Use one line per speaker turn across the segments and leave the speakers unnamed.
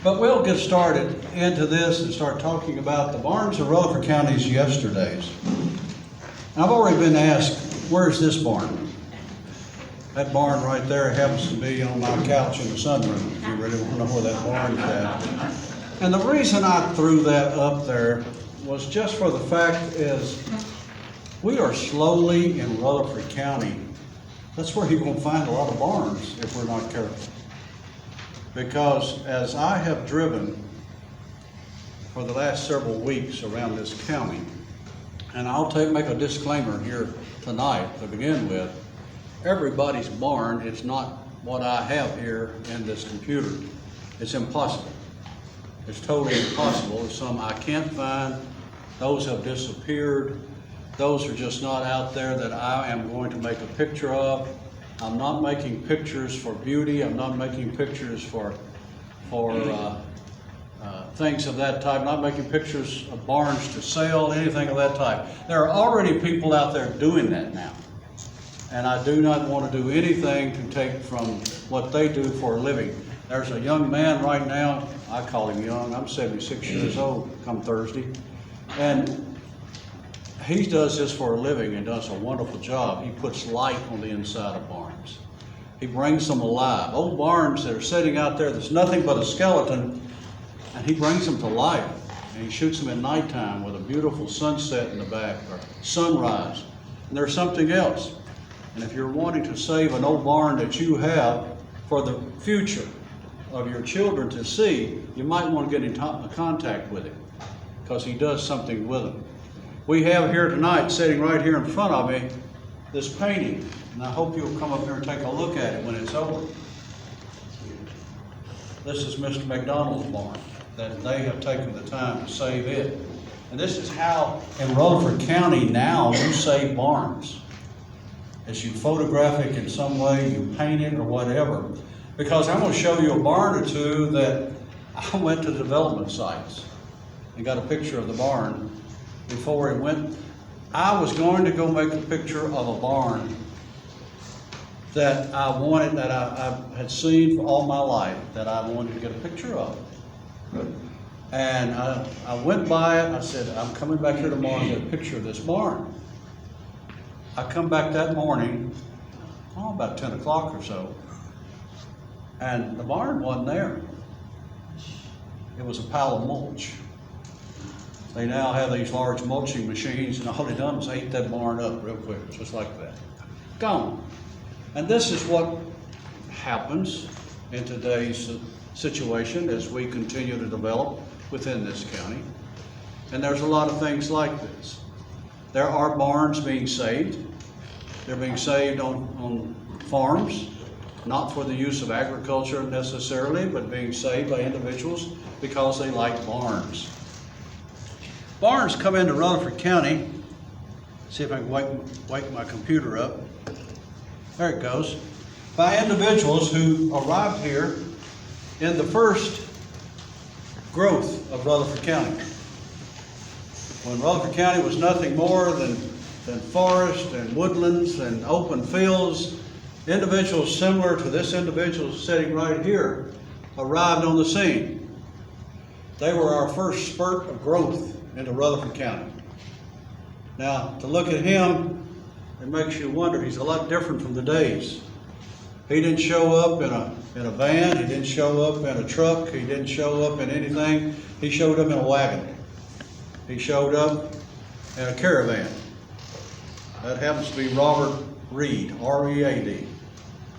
But we'll get started into this and start talking about the barns of Rutherford County's yesterdays. And I've already been asked, where's this barn? That barn right there happens to be on my couch in the sunroom, if you really want to know where that barn's at. And the reason I threw that up there was just for the fact is we are slowly in Rutherford County. That's where you're going to find a lot of barns if we're not careful. Because as I have driven for the last several weeks around this county, and I'll make a disclaimer here tonight to begin with, everybody's barn is not what I have here in this computer. It's impossible. It's totally impossible. There's some I can't find. Those have disappeared. Those are just not out there that I am going to make a picture of. I'm not making pictures for beauty. I'm not making pictures for things of that type. I'm not making pictures of barns to sell, anything of that type. There are already people out there doing that now. And I do not want to do anything to take from what they do for a living. There's a young man right now, I call him young, I'm 76 years old come Thursday, and he does this for a living and does a wonderful job. He puts light on the inside of barns. He brings them alive. Old barns that are sitting out there, there's nothing but a skeleton, and he brings them to life. And he shoots them at nighttime with a beautiful sunset in the back or sunrise. And there's something else. And if you're wanting to save an old barn that you have for the future of your children to see, you might want to get in contact with him because he does something with them. We have here tonight, sitting right here in front of me, this painting, and I hope you'll come up here and take a look at it when it's over. This is Mr. McDonald's barn, that they have taken the time to save it. And this is how, in Rutherford County now, you save barns. As you photograph it in some way, you paint it or whatever. Because I'm going to show you a barn or two that I went to development sites and got a picture of the barn before it went. I was going to go make a picture of a barn that I wanted, that I had seen for all my life, that I wanted to get a picture of. And I went by it, I said, I'm coming back here tomorrow to get a picture of this barn. I come back that morning, about 10 o'clock or so, and the barn wasn't there. It was a pile of mulch. They now have these large mulching machines, and all they done was ate that barn up real quick, just like that. Gone. And this is what happens in today's situation as we continue to develop within this county. And there's a lot of things like this. There are barns being saved. They're being saved on farms, not for the use of agriculture necessarily, but being saved by individuals because they like barns. Barns come into Rutherford County. See if I can wake my computer up. There it goes. By individuals who arrived here in the first growth of Rutherford County. When Rutherford County was nothing more than forest and woodlands and open fields, individuals similar to this individual sitting right here arrived on the scene. They were our first spurt of growth into Rutherford County. Now, to look at him, it makes you wonder, he's a lot different from the days. He didn't show up in a van, he didn't show up in a truck, he didn't show up in anything. He showed up in a wagon. He showed up in a caravan. That happens to be Rutherford Read, R-E-A-D,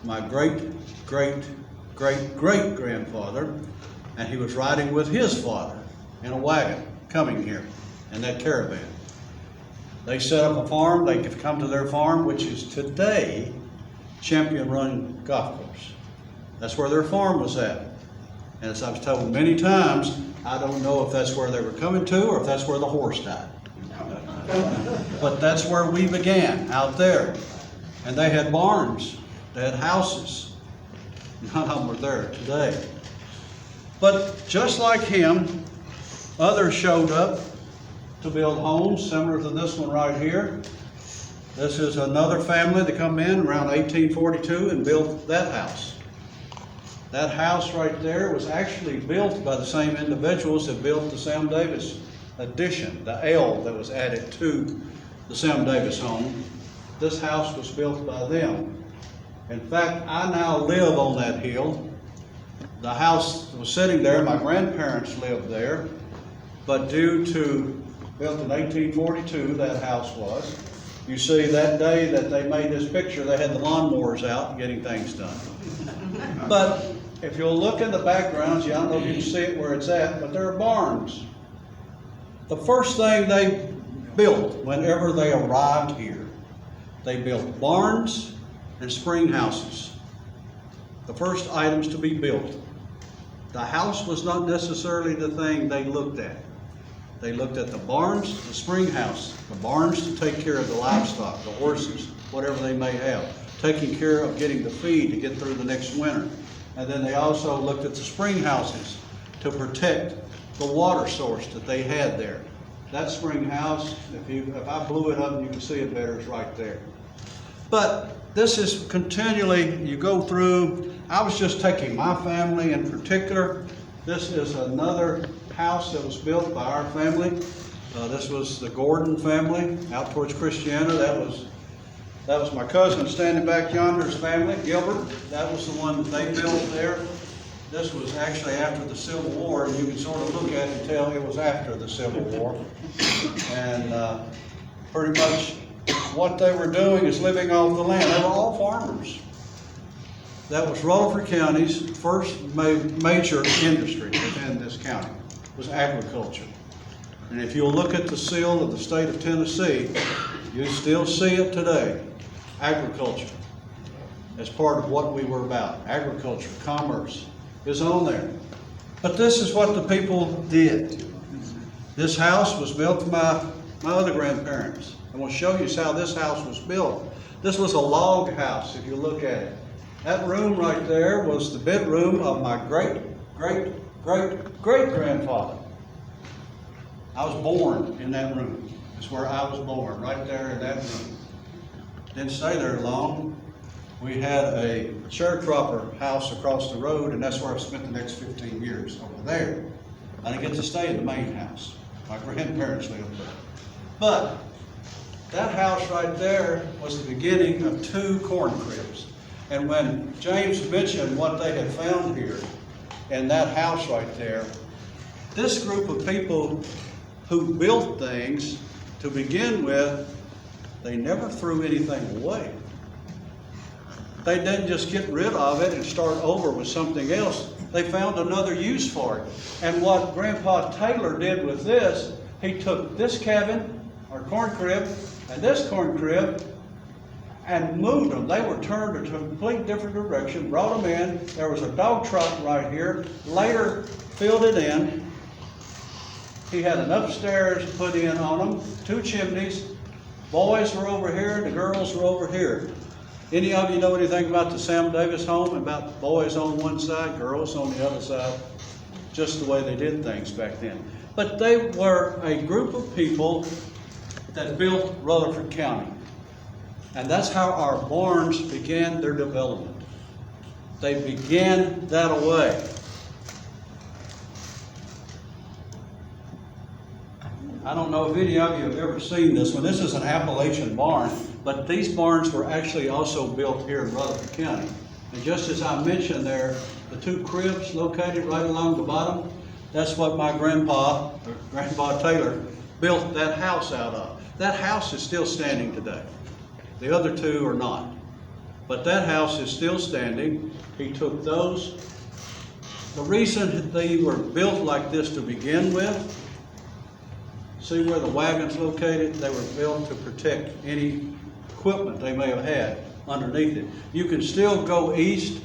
my great-great-great-great-grandfather, and he was riding with his father in a wagon coming here in that caravan. They set up a farm. They could come to their farm, which is today Champion Run Golf Course. That's where their farm was at. And as I've told many times, I don't know if that's where they were coming to or if that's where the horse died. But that's where we began, out there. And they had barns, they had houses. None of them are there today. But just like him, others showed up to build homes similar to this one right here. This is another family that come in around 1842 and built that house. That house right there was actually built by the same individuals that built the Sam Davis addition, the L that was added to the Sam Davis home. This house was built by them. In fact, I now live on that hill. The house was sitting there, my grandparents lived there, but due to, built in 1842, that house was. You see, that day that they made this picture, they had the lawnmowers out getting things done. But if you'll look in the backgrounds, I don't know if you can see it where it's at, but there are barns. The first thing they built whenever they arrived here, they built barns and spring houses. The first items to be built. The house was not necessarily the thing they looked at. They looked at the barns, the spring house, the barns to take care of the livestock, the horses, whatever they may have, taking care of getting the feed to get through the next winter. And then they also looked at the spring houses to protect the water source that they had there. That spring house, if I blew it up, you can see it better, is right there. But this is continually, you go through, I was just taking my family in particular. This is another house that was built by our family. This was the Gordon family out towards Christiana. That was my cousin standing back yonder's family, Gilbert. That was the one that they built there. This was actually after the Civil War, and you can sort of look at it and tell it was after the Civil War. And pretty much what they were doing is living off the land. They were all farmers. That was Rutherford County's first major industry within this county, was agriculture. And if you'll look at the seal of the state of Tennessee, you still see it today. Agriculture as part of what we were about. Agriculture, commerce is on there. But this is what the people did. This house was built by my other grandparents. I'm going to show you how this house was built. This was a log house, if you look at it. That room right there was the bedroom of my great-great-great-great-grandfather. I was born in that room. That's where I was born, right there in that room. Didn't stay there long. We had a sharecropper house across the road, and that's where I spent the next 15 years, over there. I didn't get to stay in the main house. My grandparents lived there. But that house right there was the beginning of 2 corn cribs. And when James mentioned what they had found here in that house right there, this group of people who built things to begin with, they never threw anything away. They didn't just get rid of it and start over with something else. They found another use for it. And what Grandpa Taylor did with this, he took this cabin, or corn crib, and this corn crib, and moved them. They were turned in a complete different direction, brought them in. There was a dog trot right here. Later filled it in. He had an upstairs put in on them, 2 chimneys. Boys were over here and the girls were over here. Any of you know anything about the Sam Davis home, about boys on one side, girls on the other side? Just the way they did things back then. But they were a group of people that built Rutherford County. And that's how our barns began their development. They began that way. I don't know if any of you have ever seen this one. This is an Appalachian barn, but these barns were actually also built here in Rutherford County. And just as I mentioned there, the 2 cribs located right along the bottom, that's what my Grandpa Taylor, built that house out of. That house is still standing today. The other 2 are not. But that house is still standing. He took those. The reason they were built like this to begin with, see where the wagon's located? They were built to protect any equipment they may have had underneath it. You can still go east,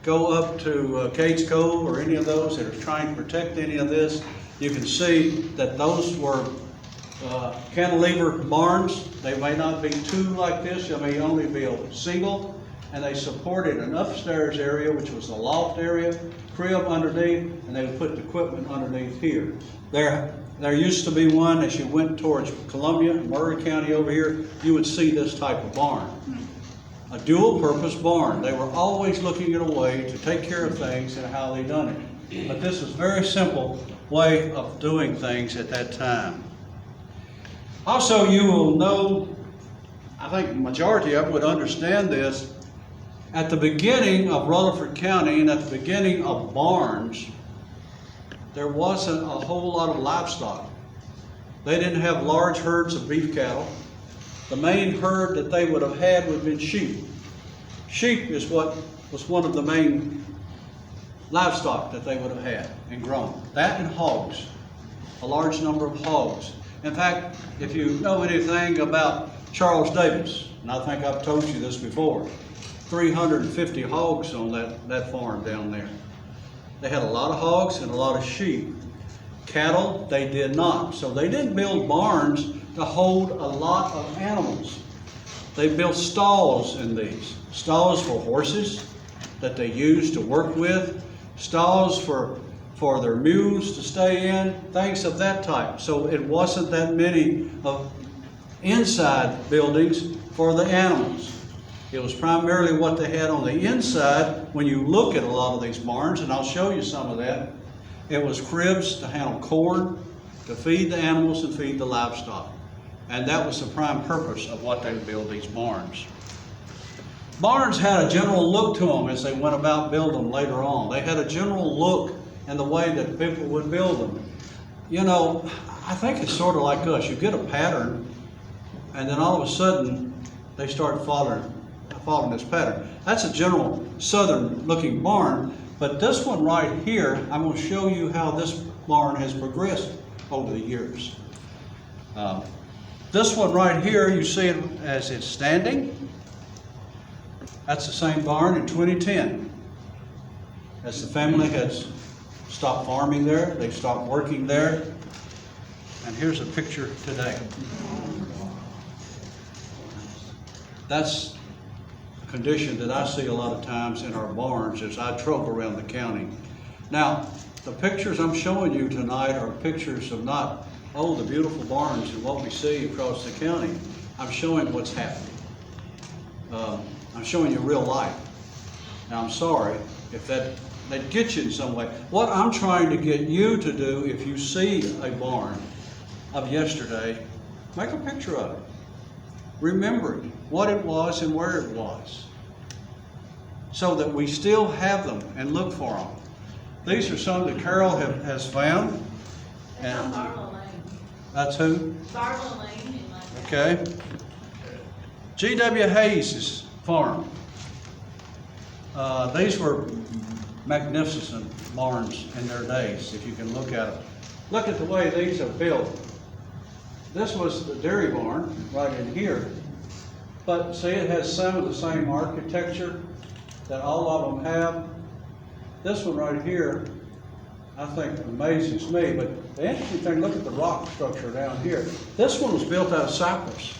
go up to Cades Cove or any of those that are trying to protect any of this. You can see that those were cantilever barns. They may not be 2 like this. They may only be a single. And they supported an upstairs area, which was the loft area, crib underneath, and they would put the equipment underneath here. There used to be one as you went towards Columbia, Murray County over here, you would see this type of barn. a dual-purpose barn. They were always looking at a way to take care of things and how they done it. But this was a very simple way of doing things at that time. Also, you will know, I think the majority of you would understand this, at the beginning of Rutherford County and at the beginning of barns, there wasn't a whole lot of livestock. They didn't have large herds of beef cattle. The main herd that they would have had would have been sheep. Sheep is what was one of the main livestock that they would have had and grown. That and hogs, a large number of hogs. In fact, if you know anything about Charles Davis, and I think I've told you this before, 350 hogs on that farm down there. They had a lot of hogs and a lot of sheep. Cattle, they did not. So they didn't build barns to hold a lot of animals. They built stalls in these. Stalls for horses that they used to work with, stalls for their mules to stay in, things of that type. So it wasn't that many of inside buildings for the animals. It was primarily what they had on the inside. When you look at a lot of these barns, and I'll show you some of that, it was cribs to handle corn, to feed the animals and feed the livestock. And that was the prime purpose of what they would build these barns. Barns had a general look to them as they went about building them later on. They had a general look in the way that people would build them. You know, I think it's sort of like us. You get a pattern, and then all of a sudden, they start following this pattern. That's a general southern looking barn, but this one right here, I'm going to show you how this barn has progressed over the years. This one right here, you see it as it's standing. That's the same barn in 2010. As the family has stopped farming there, they've stopped working there. And here's a picture today. That's a condition that I see a lot of times in our barns as I drove around the county. Now, the pictures I'm showing you tonight are pictures of not, oh, the beautiful barns and what we see across the county. I'm showing what's happening. I'm showing you real life. Now, I'm sorry if that gets you in some way. What I'm trying to get you to do, if you see a barn of yesterday, make a picture of it. Remember it, what it was and where it was, so that we still have them and look for them. These are some that Carol has found.
That's on Barlow Lane.
That's who?
Barlow Lane in Lake.
Okay. G.W. Hayes' farm. These were magnificent barns in their days, if you can look at them. Look at the way these are built. This was the dairy barn right in here. But see, it has some of the same architecture that all of them have. This one right here, I think amazes me. But the interesting thing, look at the rock structure down here. This one was built out of cypress.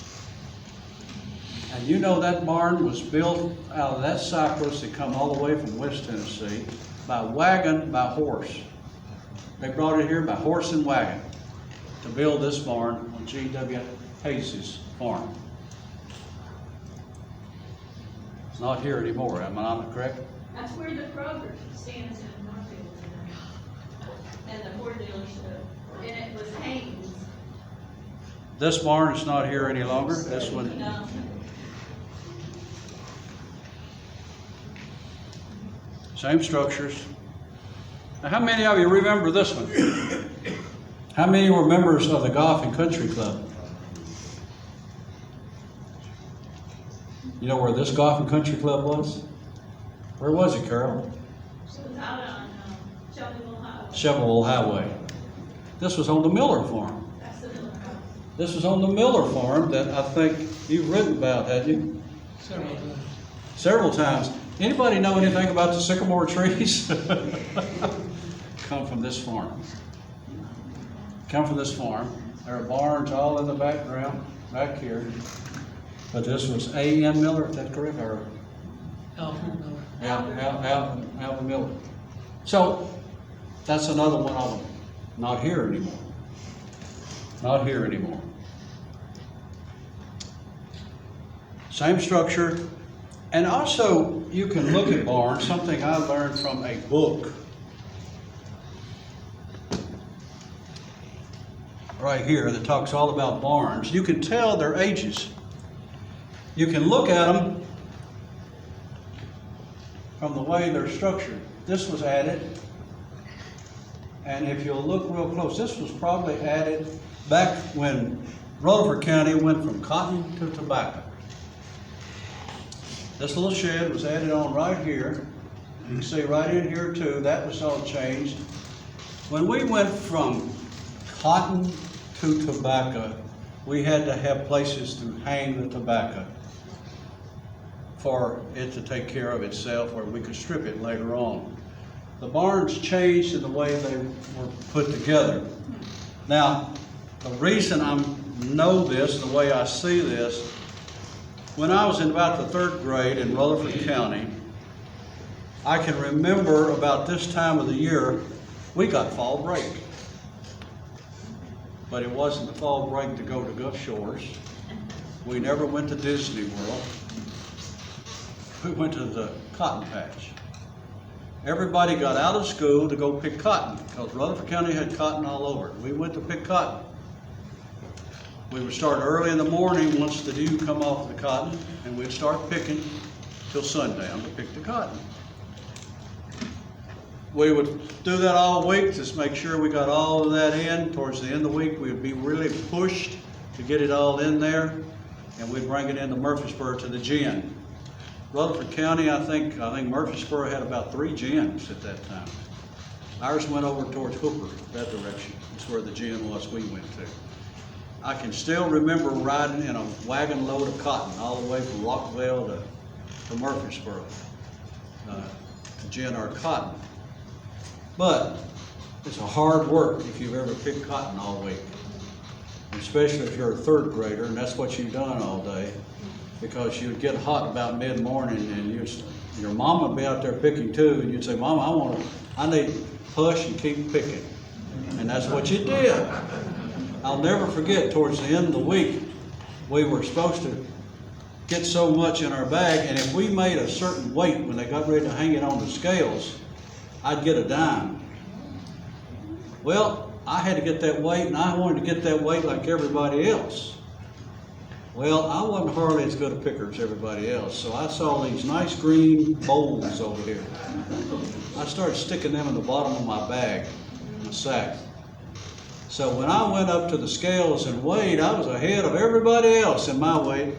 And you know that barn was built out of that cypress that come all the way from West Tennessee by wagon, by horse. They brought it here by horse and wagon to build this barn on G.W. Hayes' farm. It's not here anymore, am I not correct?
That's where the Kroger stands in Northfield today. And the Ford dealership. And it was Haynes.
This barn is not here any longer. This one.
No.
Same structures. Now, how many of you remember this one? How many were members of the Golf and Country Club? You know where this Golf and Country Club was? Where was it, Carol?
It was out on Shelbyville Highway.
Shelbyville Highway. This was on the Miller farm.
That's the Miller House.
This was on the Miller farm that I think you've written about, hadn't you?
Several times.
Several times. Anybody know anything about the sycamore trees? Come from this farm. Come from this farm. There are barns all in the background, back here. But this was A.M. Miller, is that correct? Or
Alfred Miller.
Alvin Miller. So that's another one of them. Not here anymore. Not here anymore. Same structure. And also, you can look at barns, something I learned from a book. Right here that talks all about barns. You can tell their ages. You can look at them from the way they're structured. This was added, and if you'll look real close, this was probably added back when Rutherford County went from cotton to tobacco. This little shed was added on right here. You can see right in here too, that was all changed. When we went from cotton to tobacco, we had to have places to hang the tobacco for it to take care of itself, or we could strip it later on. The barns changed in the way they were put together. Now, the reason I know this, the way I see this, when I was in about the 3rd grade in Rutherford County, I can remember about this time of the year, we got fall break. But it wasn't the fall break to go to Gulf Shores. We never went to Disney World. We went to the cotton patch. Everybody got out of school to go pick cotton, because Rutherford County had cotton all over it. We went to pick cotton. We would start early in the morning once the dew come off the cotton, and we'd start picking till sundown to pick the cotton. We would do that all week, just make sure we got all of that in. Towards the end of the week, we would be really pushed to get it all in there, and we'd bring it into Murfreesboro to the gin. Rutherford County, I think Murfreesboro had about 3 gins at that time. Ours went over towards Hooper, that direction. That's where the gin was we went to. I can still remember riding in a wagon load of cotton all the way from Rockville to Murfreesboro to gin our cotton. But it's a hard work if you've ever picked cotton all week, especially if you're a 3rd grader and that's what you've done all day, because you'd get hot about mid-morning and your mom would be out there picking too, and you'd say, "Mom, I need to push and keep picking," and that's what you did. I'll never forget, towards the end of the week, we were supposed to get so much in our bag, and if we made a certain weight when they got ready to hang it on the scales, I'd get a dime. Well, I had to get that weight, and I wanted to get that weight like everybody else. Well, I wasn't hardly as good a picker as everybody else, so I saw these nice green bowls over here. I started sticking them in the bottom of my bag, my sack. So when I went up to the scales and weighed, I was ahead of everybody else in my weight.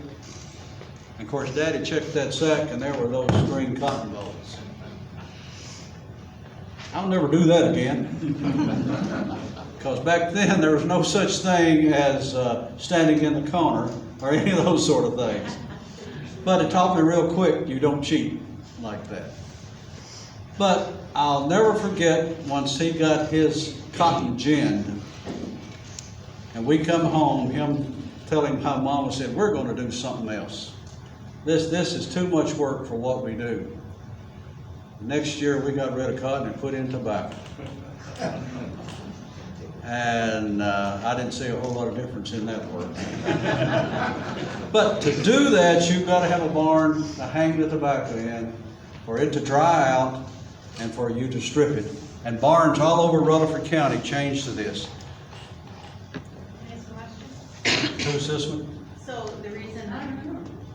And of course, Daddy checked that sack, and there were those green cotton balls. I'll never do that again. Because back then, there was no such thing as standing in the corner or any of those sort of things. But it taught me real quick, you don't cheat like that. But I'll never forget once he got his cotton ginned, and we come home, him telling how Mama said, "We're going to do something else. This is too much work for what we do." Next year, we got rid of cotton and put in tobacco. And I didn't see a whole lot of difference in that work. But to do that, you've got to have a barn to hang the tobacco in, for it to dry out, and for you to strip it. And barns all over Rutherford County changed to this.
Next question.
Who's this one?
So the reason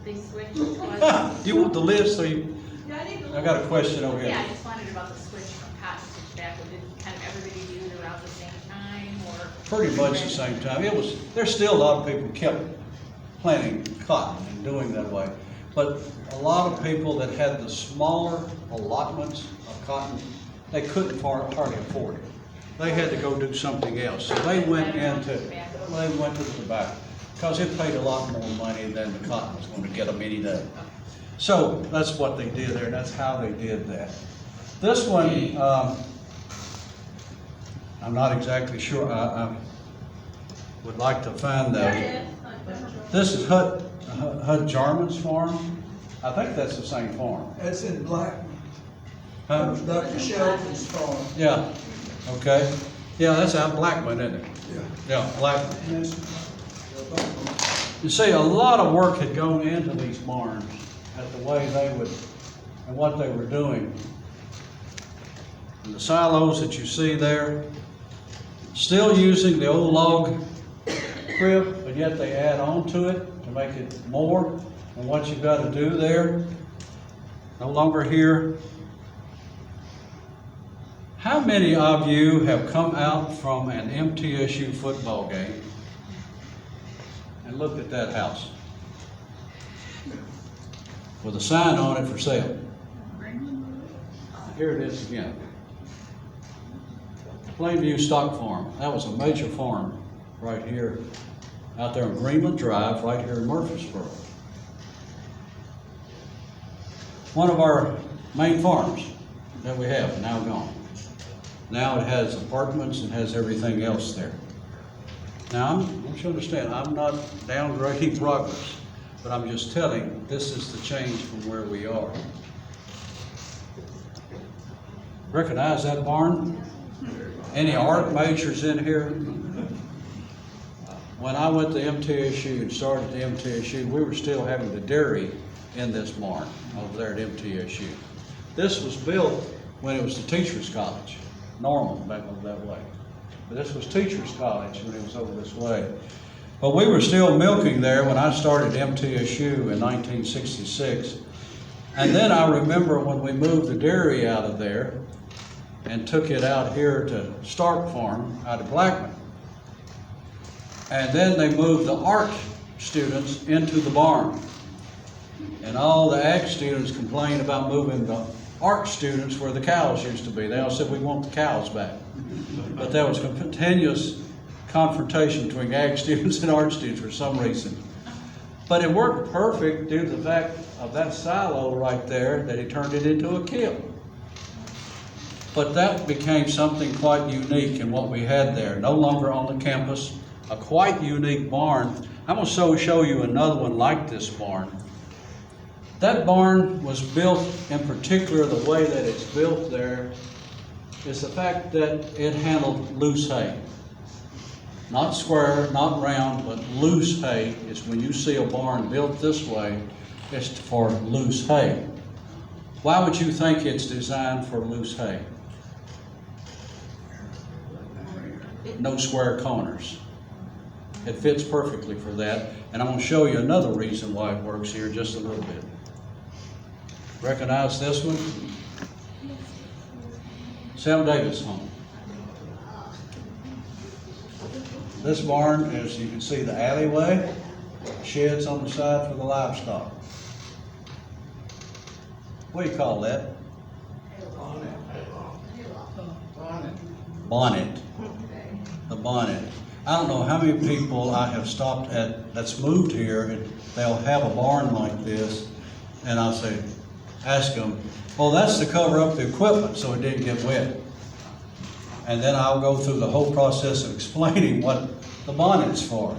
they switched was.
Do you want the list, or you?
Yeah, need the
I got a question over here.
Yeah, I just wondered about the switch from cotton to tobacco. Did kind of everybody do it around the same time, or?
Pretty much the same time. There's still a lot of people kept planting cotton and doing that way. But a lot of people that had the smaller allotments of cotton, they couldn't hardly afford it. They had to go do something else. So they went to the tobacco, because it paid a lot more money than the cotton was going to get them any day. So that's what they did there, and that's how they did that. This one, I'm not exactly sure. I would like to find
There
that.
it is.
This is Hud Jarman's farm. I think that's the same farm.
That's in Blackman.
Huh?
Dr. Shelton's farm.
Yeah, okay. Yeah, that's out Blackman, isn't it?
Yeah.
Yeah, Blackman.
And that's-
You see, a lot of work had gone into these barns, at the way they would, and what they were doing. And the silos that you see there, still using the old log crib, but yet they add on to it to make it more than what you've got to do there. No longer here. How many of you have come out from an MTSU football game and looked at that house with a sign on it for sale? Here it is again. Plainview Stock Farm. That was a major farm right here, out there on Greenland Drive, right here in Murfreesboro. One of our main farms that we have, now gone. Now it has apartments and has everything else there. Now, I want you to understand, I'm not downgrading progress, but I'm just telling, this is the change from where we are. Recognize that barn? Any art majors in here? When I went to MTSU and started at MTSU, we were still having the dairy in this barn over there at MTSU. This was built when it was the Teachers College. Norman back over that way. But this was Teachers College when it was over this way. But we were still milking there when I started MTSU in 1966. And then I remember when we moved the dairy out of there and took it out here to Stark Farm out of Blackman. And then they moved the art students into the barn. And all the ag students complained about moving the art students where the cows used to be. They all said, we want the cows back. But there was a continuous confrontation between ag students and art students for some reason. But it worked perfect due to the fact of that silo right there that he turned it into a kill. But that became something quite unique in what we had there. No longer on the campus, a quite unique barn. I'm going to show you another one like this barn. That barn was built, in particular, the way that it's built there is the fact that it handled loose hay. Not square, not round, but loose hay is when you see a barn built this way, it's for loose hay. Why would you think it's designed for loose hay? No square corners. It fits perfectly for that, and I'm going to show you another reason why it works here just a little bit. Recognize this one? Sam Davis' home. This barn, as you can see, the alleyway, sheds on the side for the livestock. What do you call that? Bonnet. The bonnet. I don't know how many people I have stopped at that's moved here, and they'll have a barn like this, and I'll say, ask them, well, that's to cover up the equipment so it didn't get wet. And then I'll go through the whole process of explaining what the bonnet's for.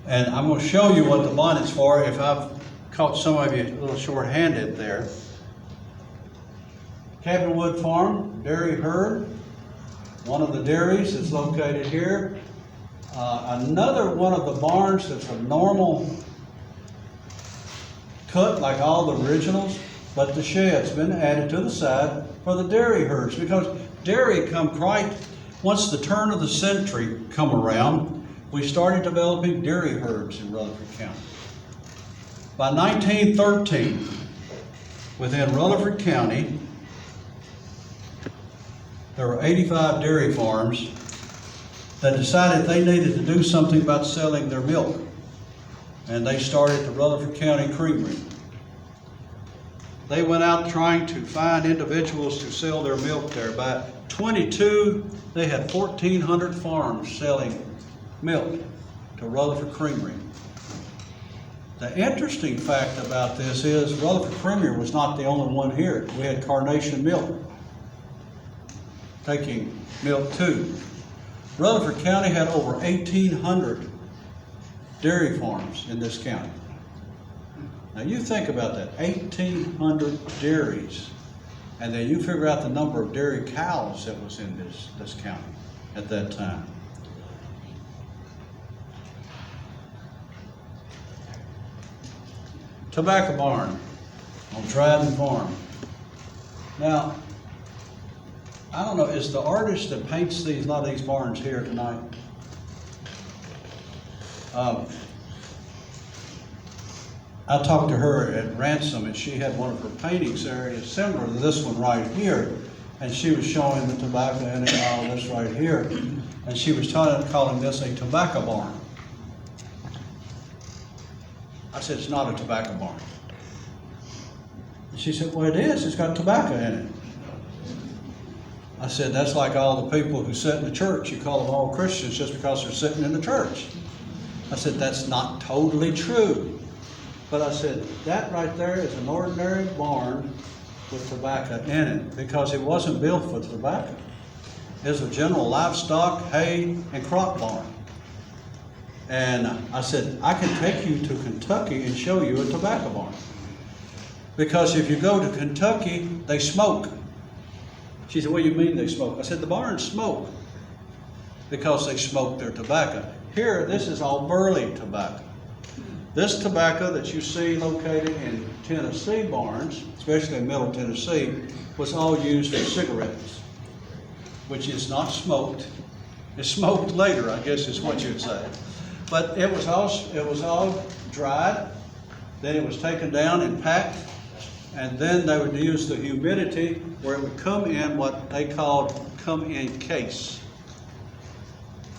And I'm going to show you what the bonnet's for if I've caught some of you a little short-handed there. Cabinwood Farm, dairy herd. One of the dairies is located here. Another one of the barns that's a normal cut like all the originals, but the shed's been added to the side for the dairy herds, because dairy come right, once the turn of the century come around, we started developing dairy herds in Rutherford County. By 1913, within Rutherford County, there were 85 dairy farms that decided they needed to do something about selling their milk. And they started the Rutherford County Creamery. They went out trying to find individuals to sell their milk there. By 22, they had 1,400 farms selling milk to Rutherford Creamery. The interesting fact about this is Rutherford Creamery was not the only one here. We had Carnation Milk taking milk too. Rutherford County had over 1,800 dairy farms in this county. Now you think about that, 1,800 dairies, and then you figure out the number of dairy cows that was in this county at that time. Tobacco barn. Dryden Farm. Now, I don't know, is the artist that paints a lot of these barns here tonight? I talked to her at Ransom, and she had one of her paintings there, it's similar to this one right here, and she was showing the tobacco in it and all this right here, and she was calling this a tobacco barn. I said, it's not a tobacco barn. And she said, well, it is, it's got tobacco in it. I said, that's like all the people who sit in the church, you call them all Christians just because they're sitting in the church. I said, that's not totally true. But I said, that right there is an ordinary barn with tobacco in it, because it wasn't built for tobacco. It's a general livestock, hay, and crop barn. And I said, I can take you to Kentucky and show you a tobacco barn. Because if you go to Kentucky, they smoke. She said, what do you mean they smoke? I said, the barns smoke because they smoke their tobacco. Here, this is all burley tobacco. This tobacco that you see located in Tennessee barns, especially in Middle Tennessee, was all used for cigarettes, which is not smoked. It's smoked later, I guess is what you'd say. But it was all dried, then it was taken down and packed, and then they would use the humidity where it would come in what they called come in case.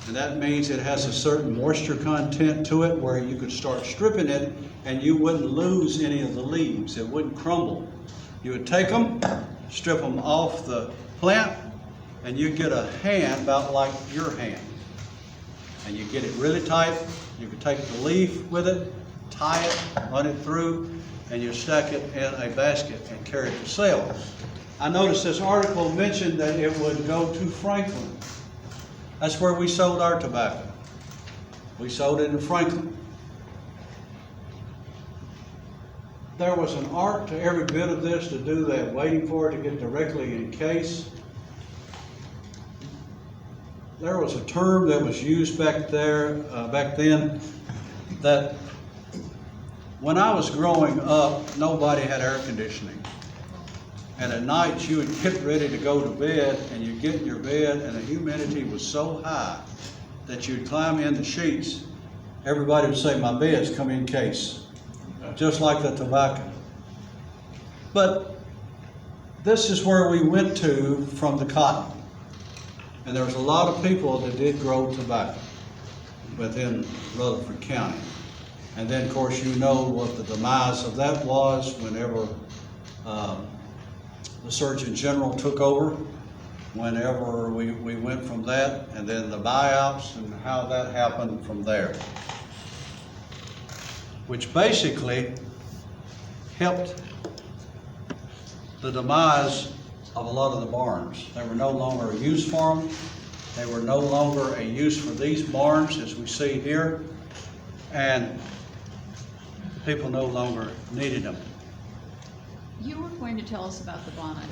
And that means it has a certain moisture content to it where you could start stripping it and you wouldn't lose any of the leaves. It wouldn't crumble. You would take them, strip them off the plant, and you get a hand about like your hand. And you get it really tight. You could take the leaf with it, tie it, run it through, and you stack it in a basket and carry it to sale. I noticed this article mentioned that it would go to Franklin. That's where we sold our tobacco. We sold it in Franklin. There was an art to every bit of this to do that, waiting for it to get directly in case. There was a term that was used back then, that when I was growing up, nobody had air conditioning. And at night, you would get ready to go to bed, and you'd get in your bed, and the humidity was so high that you'd climb in the sheets. Everybody would say, my bed's come in case, just like the tobacco. But this is where we went to from the cotton. And there was a lot of people that did grow tobacco within Rutherford County. And then, of course, you know what the demise of that was whenever the Surgeon General took over, whenever we went from that, and then the buyouts and how that happened from there, which basically helped the demise of a lot of the barns. They were no longer a use for them. They were no longer a use for these barns as we see here, and people no longer needed them.
You were going to tell us about the bonnet.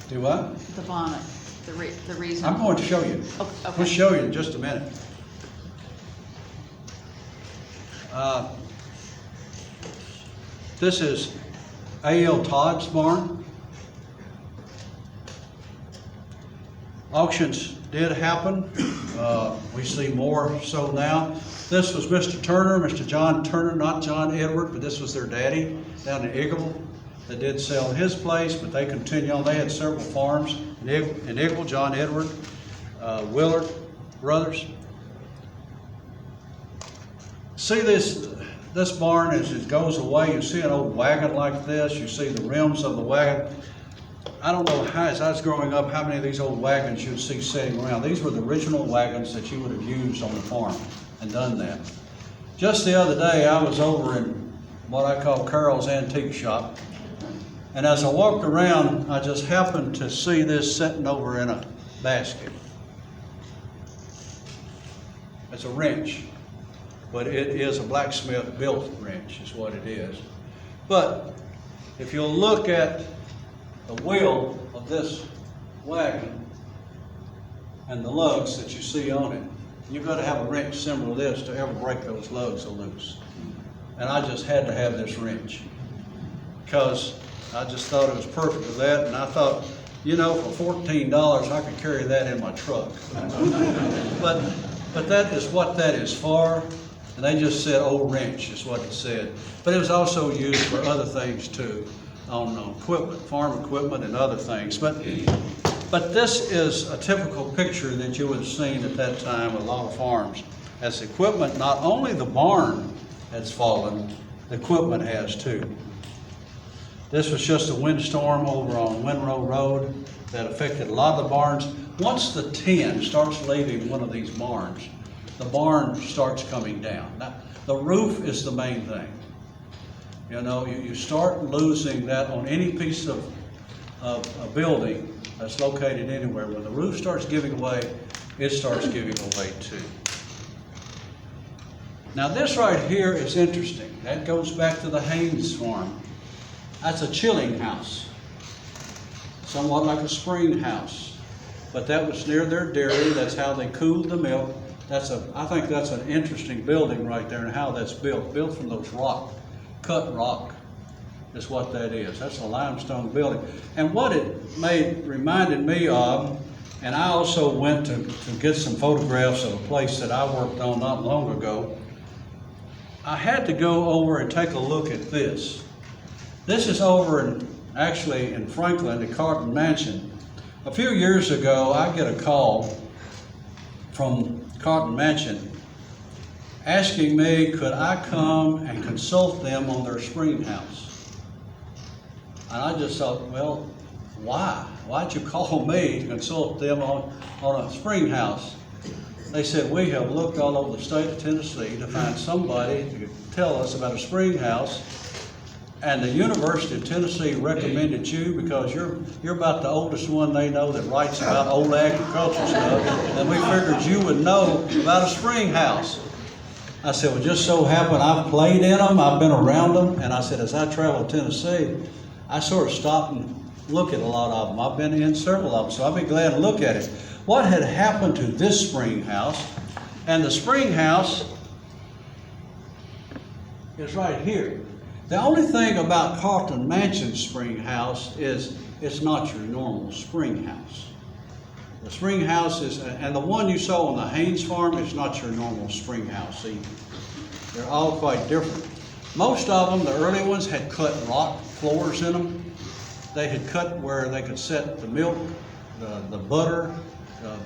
Do what?
The bonnet, the reason.
I'm going to show you.
Okay.
We'll show you in just a minute. This is A.L. Todd's barn. Auctions did happen. We see more so now. This was Mr. Turner, Mr. John Turner, not John Edward, but this was their daddy down in Iggle. They did sell his place, but they continue on. They had several farms in Iggle, John Edward, Willard brothers. See this barn as it goes away. You see an old wagon like this. You see the rims of the wagon. I don't know how, as I was growing up, how many of these old wagons you'd see sitting around. These were the original wagons that you would have used on the farm and done that. Just the other day, I was over in what I call Carol's Antique Shop. And as I walked around, I just happened to see this sitting over in a basket. It's a wrench, but it is a blacksmith built wrench is what it is. But if you'll look at the wheel of this wagon and the lugs that you see on it, you've got to have a wrench similar to this to ever break those lugs loose. And I just had to have this wrench because I just thought it was perfect for that, and I thought, you know, for $14, I could carry that in my truck. But that is what that is for, and they just said old wrench is what it said. But it was also used for other things too, on equipment, farm equipment and other things. But this is a typical picture that you would have seen at that time with a lot of farms. As equipment, not only the barn has fallen, the equipment has too. This was just a windstorm over on Winrow Road that affected a lot of the barns. Once the tin starts leaving one of these barns, the barn starts coming down. Now, the roof is the main thing. You know, you start losing that on any piece of a building that's located anywhere. When the roof starts giving away, it starts giving away too. Now this right here is interesting. That goes back to the Haynes farm. That's a chilling house, somewhat like a spring house. But that was near their dairy. That's how they cooled the milk. I think that's an interesting building right there and how that's built. Built from those cut rock is what that is. That's a limestone building. And what it reminded me of, and I also went to get some photographs of a place that I worked on not long ago. I had to go over and take a look at this. This is over actually in Franklin, the Carton Mansion. A few years ago, I get a call from Carton Mansion asking me, could I come and consult them on their spring house? And I just thought, well, why? Why'd you call me to consult them on a spring house? They said, we have looked all over the state of Tennessee to find somebody to tell us about a spring house, and the University of Tennessee recommended you because you're about the oldest one they know that writes about old agriculture stuff, and we figured you would know about a spring house. I said, well, just so happened I've played in them, I've been around them, and I said, as I travel Tennessee, I sort of stop and look at a lot of them. I've been in several of them, so I'll be glad to look at it. What had happened to this spring house, and the spring house is right here. The only thing about Carton Mansion's spring house is it's not your normal spring house. The spring house is, and the one you saw on the Haynes farm is not your normal spring house either. They're all quite different. Most of them, the early ones, had cut rock floors in them. They had cut where they could set the milk, the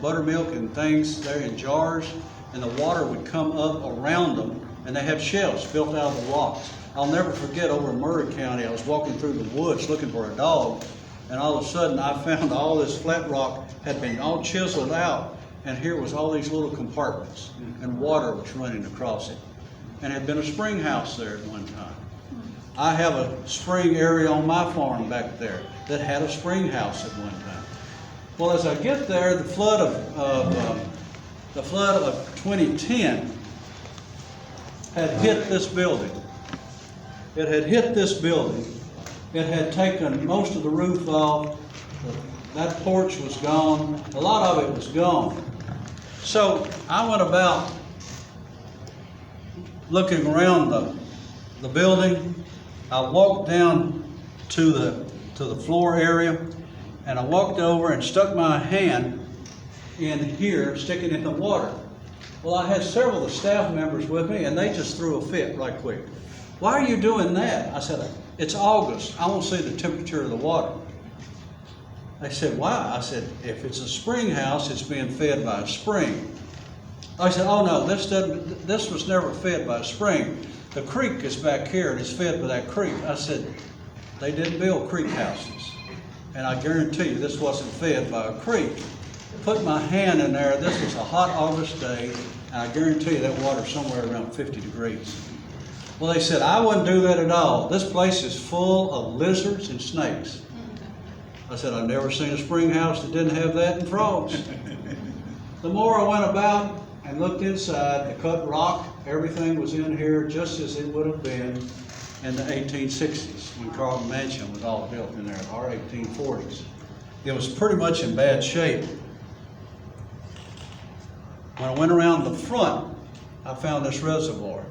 buttermilk and things there in jars, and the water would come up around them, and they have shelves built out of the rocks. I'll never forget over in Murray County, I was walking through the woods looking for a dog, and all of a sudden I found all this flat rock had been all chiseled out, and here was all these little compartments, and water was running across it. And had been a spring house there at one time. I have a spring area on my farm back there that had a spring house at one time. Well, as I get there, the flood of 2010 had hit this building. It had hit this building. It had taken most of the roof off. That porch was gone. A lot of it was gone. So I went about looking around the building. I walked down to the floor area, and I walked over and stuck my hand in here, sticking in the water. Well, I had several of the staff members with me, and they just threw a fit right quick. Why are you doing that? I said, it's August. I want to see the temperature of the water. They said, why? I said, if it's a spring house, it's being fed by a spring. I said, oh no, this was never fed by a spring. The creek is back here and it's fed by that creek. I said, they didn't build creek houses. And I guarantee you this wasn't fed by a creek. Put my hand in there, this was a hot August day, and I guarantee you that water's somewhere around 50 degrees. Well, they said, I wouldn't do that at all. This place is full of lizards and snakes. I said, I've never seen a spring house that didn't have that and frogs. The more I went about and looked inside, the cut rock, everything was in here just as it would have been in the 1860s when Carton Mansion was all built in there, or 1840s. It was pretty much in bad shape. When I went around the front, I found this reservoir,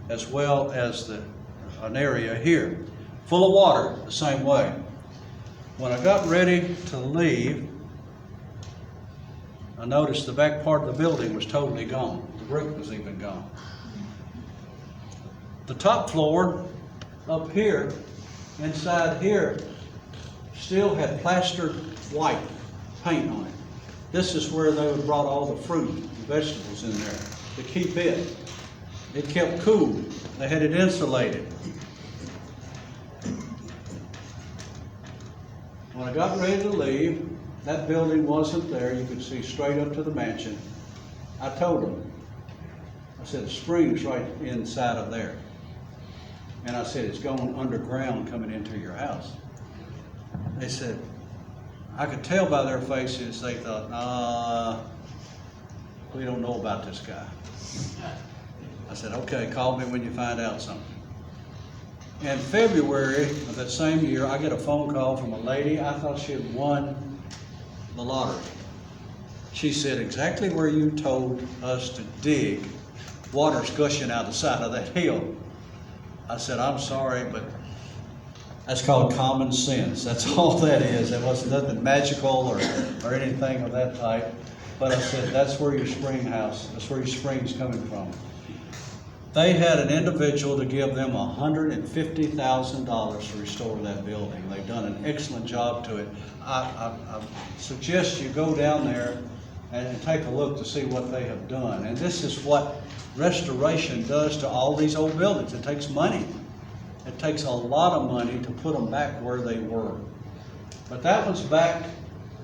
as well as an area here. full of water the same way. When I got ready to leave, I noticed the back part of the building was totally gone. The roof was even gone. The top floor up here, inside here, still had plastered white paint on it. This is where they would brought all the fruit and vegetables in there to keep it. It kept cool. They had it insulated. When I got ready to leave, that building wasn't there. You could see straight up to the mansion. I told them, I said, the spring's right inside of there. And I said, it's going underground coming into your house. They said, I could tell by their faces, they thought, we don't know about this guy. I said, okay, call me when you find out something. In February of that same year, I get a phone call from a lady. I thought she had won the lottery. She said, exactly where you told us to dig, water's gushing out the side of that hill. I said, I'm sorry, but that's called common sense. That's all that is. There wasn't nothing magical or anything of that type. But I said, that's where your that's where your spring's coming from. They had an individual to give them $150,000 to restore that building. They've done an excellent job to it. I suggest you go down there and take a look to see what they have done. And this is what restoration does to all these old buildings. It takes money. It takes a lot of money to put them back where they were. But that one's back.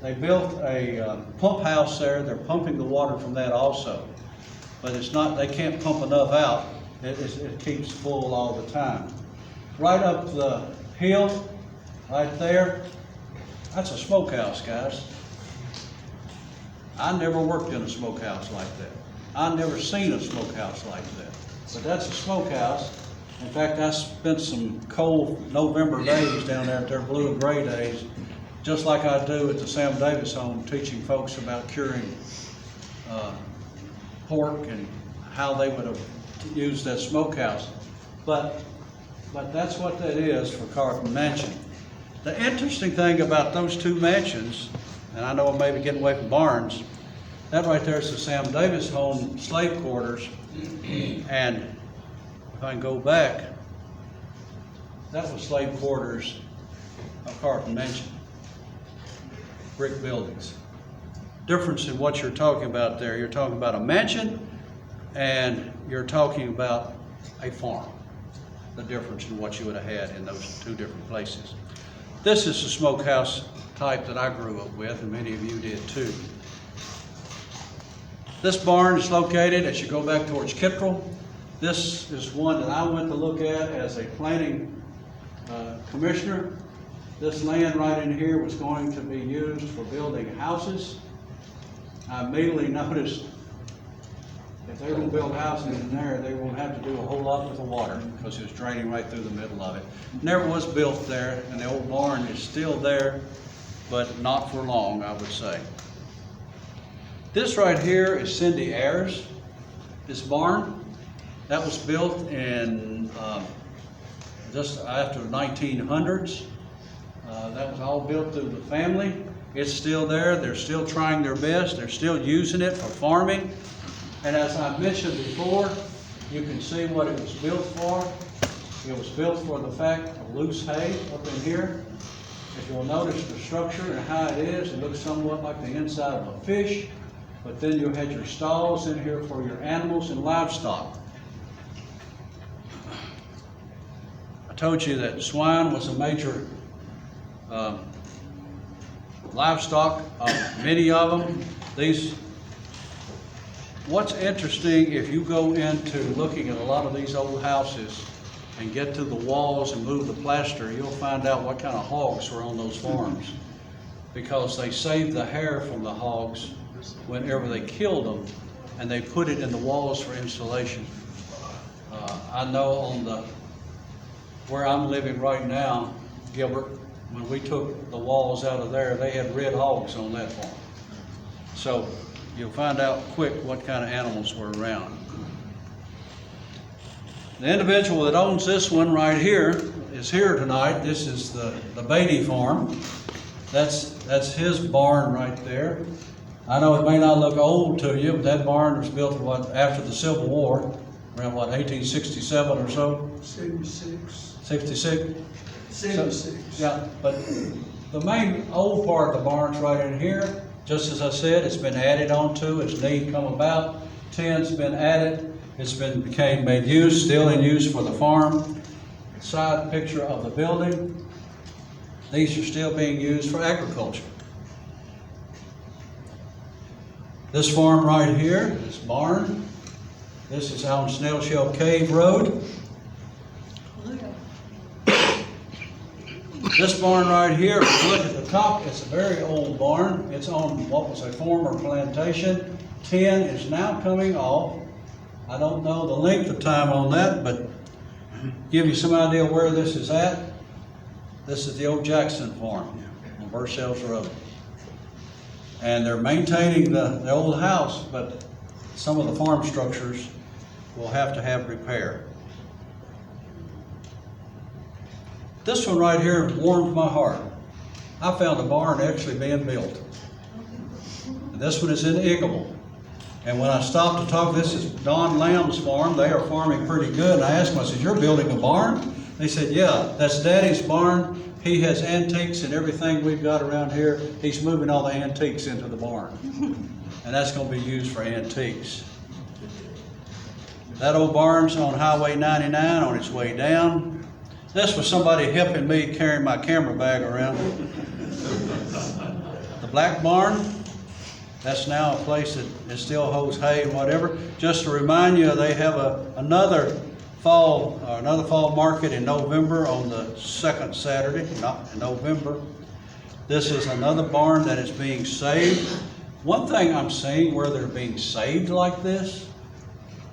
They built a pump house there. They're pumping the water from that also. But it's not, they can't pump enough out. It keeps full all the time. Right up the hill, right there, that's a smokehouse, guys. I never worked in a smokehouse like that. I never seen a smokehouse like that. But that's a smokehouse. In fact, I spent some cold November days down there at their blue and gray days, just like I do at the Sam Davis home, teaching folks about curing pork and how they would have used that smokehouse. But that's what that is for Carlton Mansion. The interesting thing about those two mansions, and I know I may be getting away from barns, that right there is the Sam Davis home slave quarters. And if I can go back, that was slave quarters of Carlton Mansion. Brick buildings. Difference in what you're talking about there. You're talking about a mansion and you're talking about a farm. The difference in what you would have had in those two different places. This is the smokehouse type that I grew up with, and many of you did too. This barn is located as you go back towards Kittrell. This is one that I went to look at as a planning commissioner. This land right in here was going to be used for building houses. I immediately noticed if they were going to build houses in there, they won't have to do a whole lot with the water because it was draining right through the middle of it. Never was built there, and the old barn is still there, but not for long, I would say. This right here is Cindy Ayers. This barn, that was built in just after the 1900s. That was all built through the family. It's still there. They're still trying their best. They're still using it for farming. And as I mentioned before, you can see what it was built for. It was built for the fact of loose hay up in here. If you'll notice the structure and how it is, it looks somewhat like the inside of a fish. But then you had your stalls in here for your animals and livestock. I told you that swine was a major livestock, many of them. What's interesting, if you go into looking at a lot of these old houses and get to the walls and move the plaster, you'll find out what kind of hogs were on those farms. Because they saved the hair from the hogs whenever they killed them, and they put it in the walls for insulation. I know on where I'm living right now, Gilbert, when we took the walls out of there, they had red hogs on that farm. So you'll find out quick what kind of animals were around. The individual that owns this one right here is here tonight. This is the Beatty farm. That's his barn right there. I know it may not look old to you, but that barn was built after the Civil War, around 1867 or so?
76.
66?
76.
Yeah, but the main old part of the barn's right in here. Just as I said, it's been added onto, its need come about. Tin's been added, became made use, still in use for the farm. Side picture of the building. These are still being used for agriculture. This farm right here, this barn, this is on Snail Shell Cave Road. This barn right here, if you look at the top, it's a very old barn. It's on what was a former plantation. Tin is now coming off. I don't know the length of time on that, but give you some idea where this is at. This is the old Jackson farm on Versailles Road. And they're maintaining the old house, but some of the farm structures will have to have repair. This one right here warmed my heart. I found a barn actually being built. And this one is in Igable. And when I stopped to talk, this is Don Lamb's farm. They are farming pretty good. And I asked them, I said, "You're building a barn?" They said, "Yeah, that's Daddy's barn. He has antiques and everything we've got around here. He's moving all the antiques into the barn." And that's going to be used for antiques. That old barn's on Highway 99 on its way down. This was somebody helping me carrying my camera bag around. The black barn, that's now a place that it still holds hay and whatever. Just to remind you, they have another fall market in November on the second Saturday, not in November. This is another barn that is being saved. One thing I'm seeing where they're being saved like this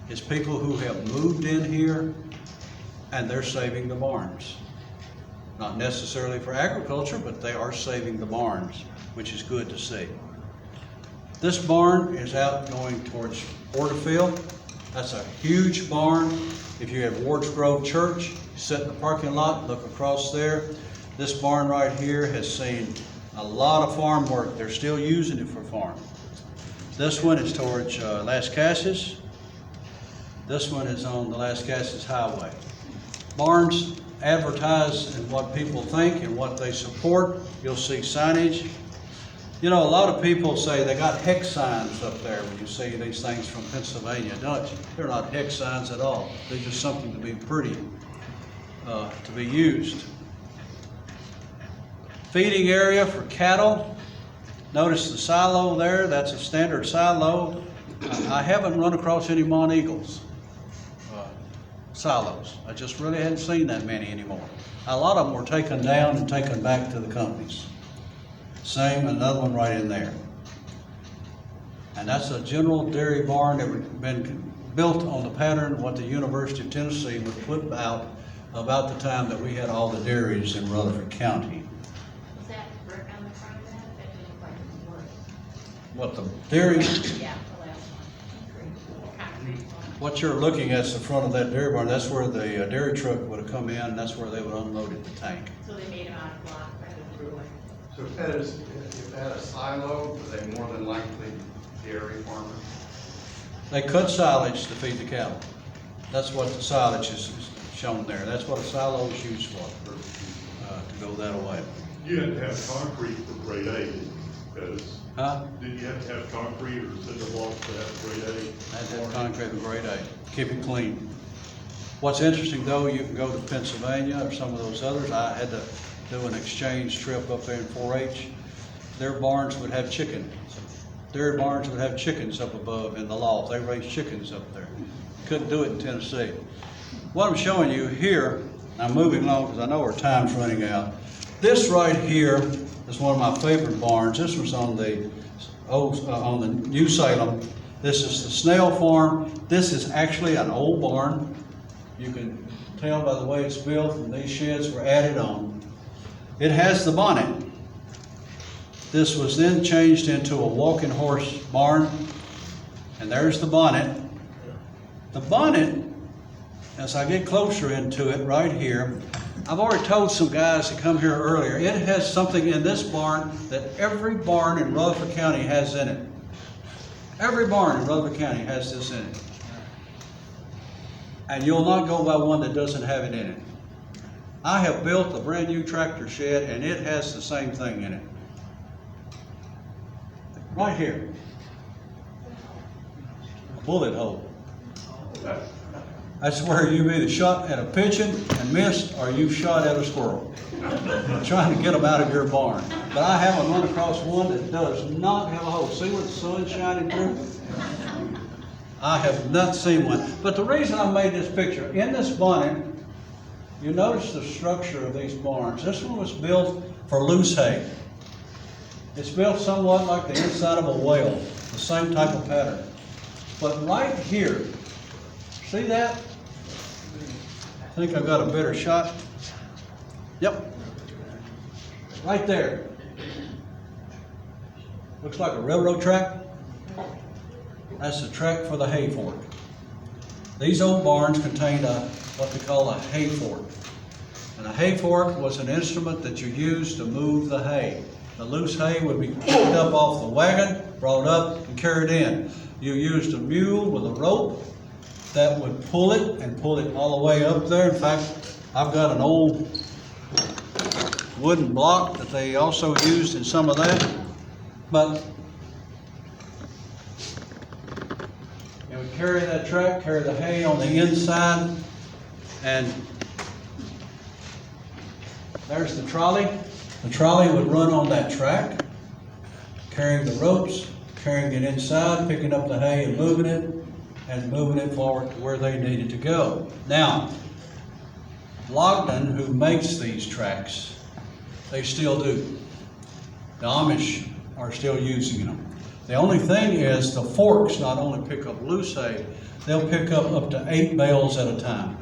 is people who have moved in here and they're saving the barns. Not necessarily for agriculture, but they are saving the barns, which is good to see. This barn is out going towards Porterfield. That's a huge barn. If you have Wards Grove Church, you sit in the parking lot, look across there. This barn right here has seen a lot of farm work. They're still using it for farm. This one is towards Las Casas. This one is on the Las Casas Highway. Barns advertise in what people think and what they support. You'll see signage. You know, a lot of people say they got hex signs up there when you see these things from Pennsylvania. No, they're not hex signs at all. They're just something to be pretty, to be used. Feeding area for cattle. Notice the silo there. That's a standard silo. I haven't run across any Monteagles silos. I just really hadn't seen that many anymore. A lot of them were taken down and taken back to the companies. Same, another one right in there. And that's a general dairy barn that had been built on the pattern of what the University of Tennessee would put out about the time that we had all the dairies in Rutherford County.
Was that brick on the front of that? That didn't quite work.
What the dairy,
Yeah, the last one. Concrete one.
what you're looking at is the front of that dairy barn. That's where the dairy truck would have come in, and that's where they would unload the tank.
So they made them out of block rather than wood.
So if that is a silo, are they more than likely dairy farmers?
They cut silage to feed the cattle. That's what the silage is shown there. That's what a silo is used for, to go that away.
You had to have concrete for grade A, because
Huh?
did you have to have concrete or cinder blocks to have grade A?
I had to have concrete with grade A, keep it clean. What's interesting though, you can go to Pennsylvania or some of those others. I had to do an exchange trip up there in 4-H. Their barns would have chicken. Their barns would have chickens up above in the loft. They raised chickens up there. Couldn't do it in Tennessee. What I'm showing you here, I'm moving along because I know our time's running out. This right here is one of my favorite barns. This was on the New Salem. This is the Snail Farm. This is actually an old barn. You can tell by the way it's built, and these sheds were added on. It has the bonnet. This was then changed into a walking horse barn, and there's the bonnet. The bonnet, as I get closer into it right here, I've already told some guys that come here earlier, it has something in this barn that every barn in Rutherford County has in it. Every barn in Rutherford County has this in it. And you'll not go by one that doesn't have it in it. I have built a brand new tractor shed and it has the same thing in it. Right here. A bullet hole. That's where you've either shot at a pigeon and missed, or you've shot at a squirrel, trying to get them out of your barn. But I haven't run across one that does not have a hole. See where the sun's shining through? I have not seen one. But the reason I made this picture, in this bonnet, you notice the structure of these barns. This one was built for loose hay. It's built somewhat like the inside of a whale, the same type of pattern. But right here, see that? I think I've got a better shot. Yep. Right there. Looks like a railroad track. That's the track for the hay fork. These old barns contained what they call a hay fork. And a hay fork was an instrument that you used to move the hay. The loose hay would be picked up off the wagon, brought up, and carried in. You used a mule with a rope that would pull it and pull it all the way up there. In fact, I've got an old wooden block that they also used in some of that. But you would carry that track, carry the hay on the inside, and there's the trolley. The trolley would run on that track, carrying the ropes, carrying it inside, picking up the hay and moving it forward to where they needed to go. Now, Logden, who makes these tracks, they still do. The Amish are still using them. The only thing is the forks not only pick up loose hay, they'll pick up to 8 bales at a time.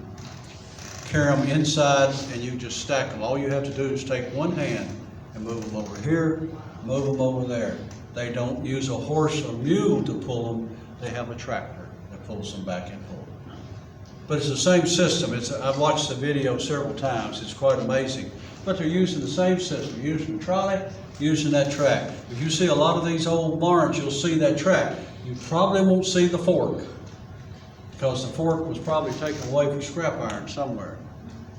Carry them inside and you just stack them. All you have to do is take one hand and move them over here, move them over there. They don't use a horse or mule to pull them. They have a tractor that pulls them back and forth. But it's the same system. I've watched the video several times. It's quite amazing. But they're using the same system, using the trolley, using that track. If you see a lot of these old barns, you'll see that track. You probably won't see the fork, because the fork was probably taken away from scrap iron somewhere.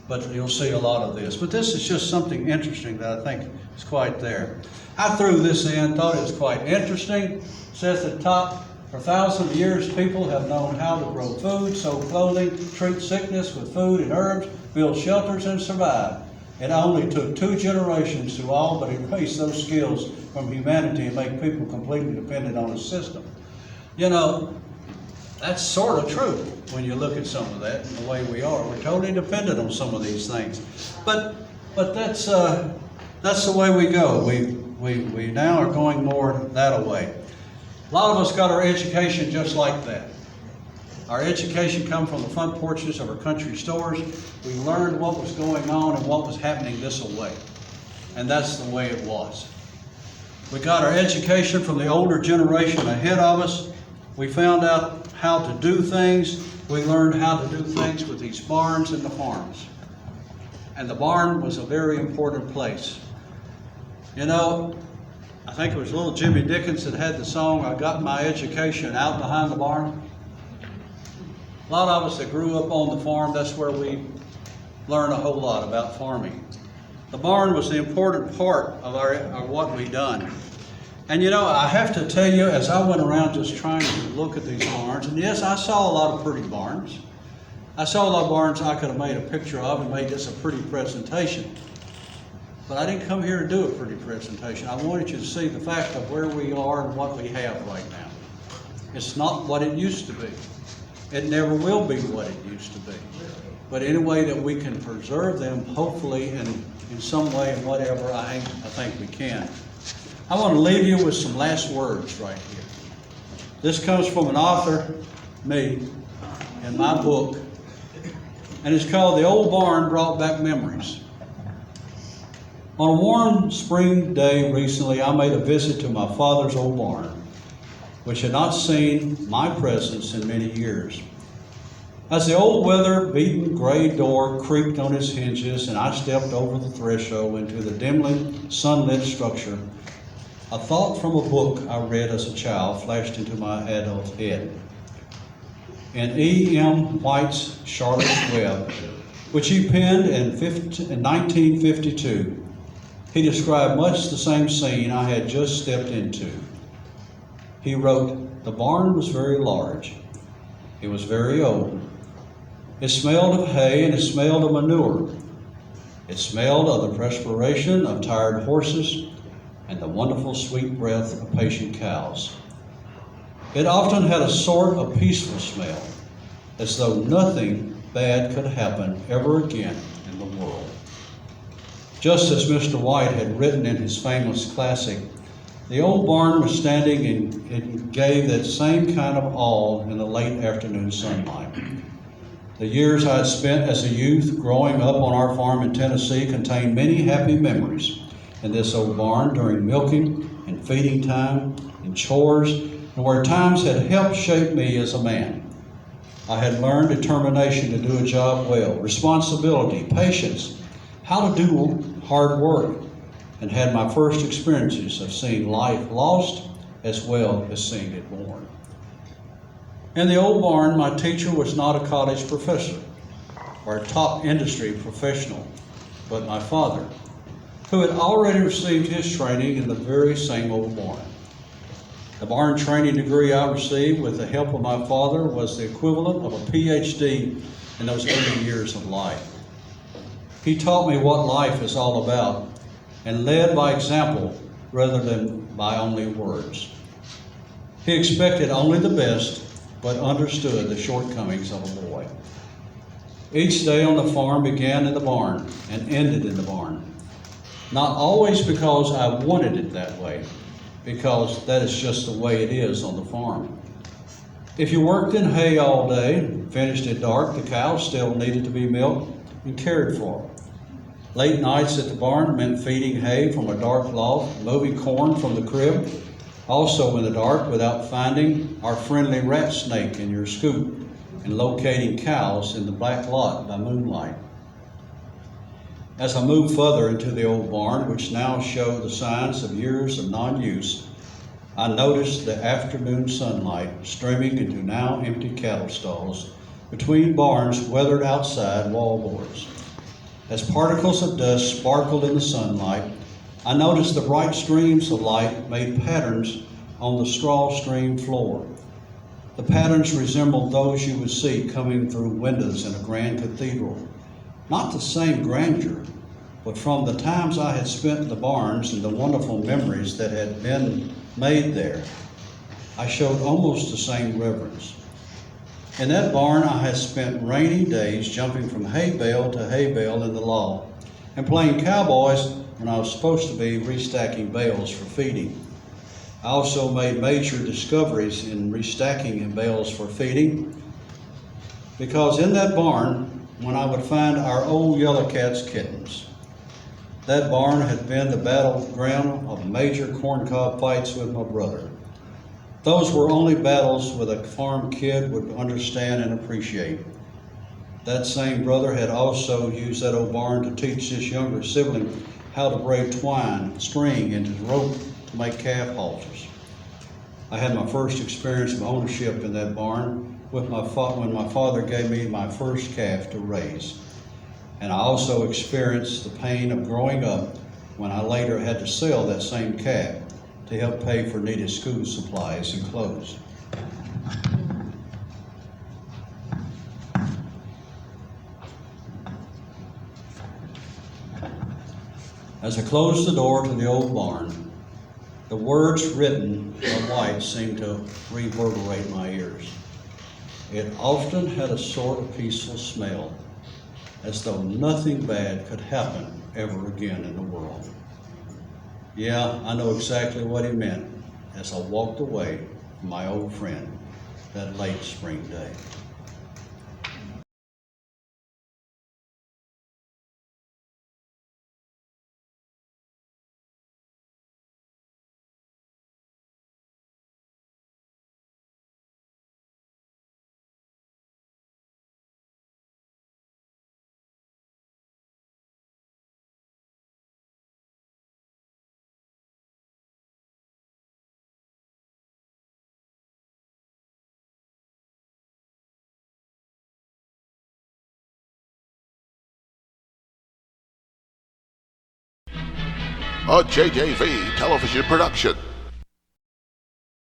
But you'll see a lot of this. But this is just something interesting that I think is quite there. I threw this in, thought it was quite interesting. It says at the top, for thousands of years, people have known how to grow food, sew clothing, treat sickness with food and herbs, build shelters, and survive. It only took 2 generations to all but erase those skills from humanity and make people completely dependent on the system. You know, that's sort of true when you look at some of that and the way we are. We're totally dependent on some of these things. But that's the way we go. We now are going more that way. A lot of us got our education just like that. Our education come from the front porches of our country stores. We learned what was going on and what was happening this way. And that's the way it was. We got our education from the older generation ahead of us. We found out how to do things. We learned how to do things with these barns and the farms. And the barn was a very important place. You know, I think it was little Jimmy Dickens that had the song, I got my education out behind the barn. A lot of us that grew up on the farm, that's where we learned a whole lot about farming. The barn was the important part of what we done. And you know, I have to tell you, as I went around just trying to look at these barns, and yes, I saw a lot of pretty barns. I saw a lot of barns I could have made a picture of and made this a pretty presentation. But I didn't come here to do a pretty presentation. I wanted you to see the fact of where we are and what we have right now. It's not what it used to be. It never will be what it used to be. But any way that we can preserve them, hopefully, in some way and whatever, I think we can. I want to leave you with some last words right here. This comes from an author, me, in my book, and it's called The Old Barn Brought Back Memories. On a warm spring day recently, I made a visit to my father's old barn, which had not seen my presence in many years. As the old weather-beaten gray door creaked on its hinges and I stepped over the threshold into the dimly sunlit structure, a thought from a book I read as a child flashed into my adult head. In E.M. White's Charlotte's Web, which he penned in 1952, he described much the same scene I had just stepped into. He wrote, "The barn was very large. It was very old. It smelled of hay and it smelled of manure. It smelled of the perspiration of tired horses and the wonderful sweet breath of patient cows. It often had a sort of peaceful smell, as though nothing bad could happen ever again in the world." Just as Mr. White had written in his famous classic, the old barn was standing and gave that same kind of awe in the late afternoon sunlight. The years I had spent as a youth growing up on our farm in Tennessee contained many happy memories in this old barn during milking and feeding time and chores, and where times had helped shape me as a man. I had learned determination to do a job well, responsibility, patience, how to do hard work, and had my first experiences of seeing life lost as well as seeing it born. In the old barn, my teacher was not a college professor or a top industry professional, but my father, who had already received his training in the very same old barn. The barn training degree I received with the help of my father was the equivalent of a PhD in those early years of life. He taught me what life is all about and led by example rather than by only words. He expected only the best, but understood the shortcomings of a boy. Each day on the farm began in the barn and ended in the barn. Not always because I wanted it that way, because that is just the way it is on the farm. If you worked in hay all day, finished at dark, the cows still needed to be milked and cared for. Late nights at the barn meant feeding hay from a dark loft, moving corn from the crib, also in the dark without finding our friendly rat snake in your scoop, and locating cows in the black lot by moonlight. As I moved further into the old barn, which now showed the signs of years of non-use, I noticed the afternoon sunlight streaming into now empty cattle stalls between barns' weathered outside wallboards. As particles of dust sparkled in the sunlight, I noticed the bright streams of light made patterns on the straw-strewn floor. The patterns resembled those you would see coming through windows in a grand cathedral. Not the same grandeur, but from the times I had spent in the barns and the wonderful memories that had been made there, I showed almost the same reverence. In that barn, I had spent rainy days jumping from hay bale to hay bale in the loft and playing cowboys when I was supposed to be restacking bales for feeding. I also made major discoveries in restacking in bales for feeding, because in that barn, when I would find our old yellow cat's kittens, that barn had been the battleground of major corncob fights with my brother. Those were only battles with a farm kid would understand and appreciate. That same brother had also used that old barn to teach his younger sibling how to braid string into rope to make calf halters. I had my first experience of ownership in that barn when my father gave me my first calf to raise. And I also experienced the pain of growing up when I later had to sell that same calf to help pay for needed school supplies and clothes. As I closed the door to the old barn, the words written on white seemed to reverberate my ears. It often had a sort of peaceful smell, as though nothing bad could happen ever again in the world. Yeah, I know exactly what he meant as I walked away from my old friend that late spring day.
a JJV television production.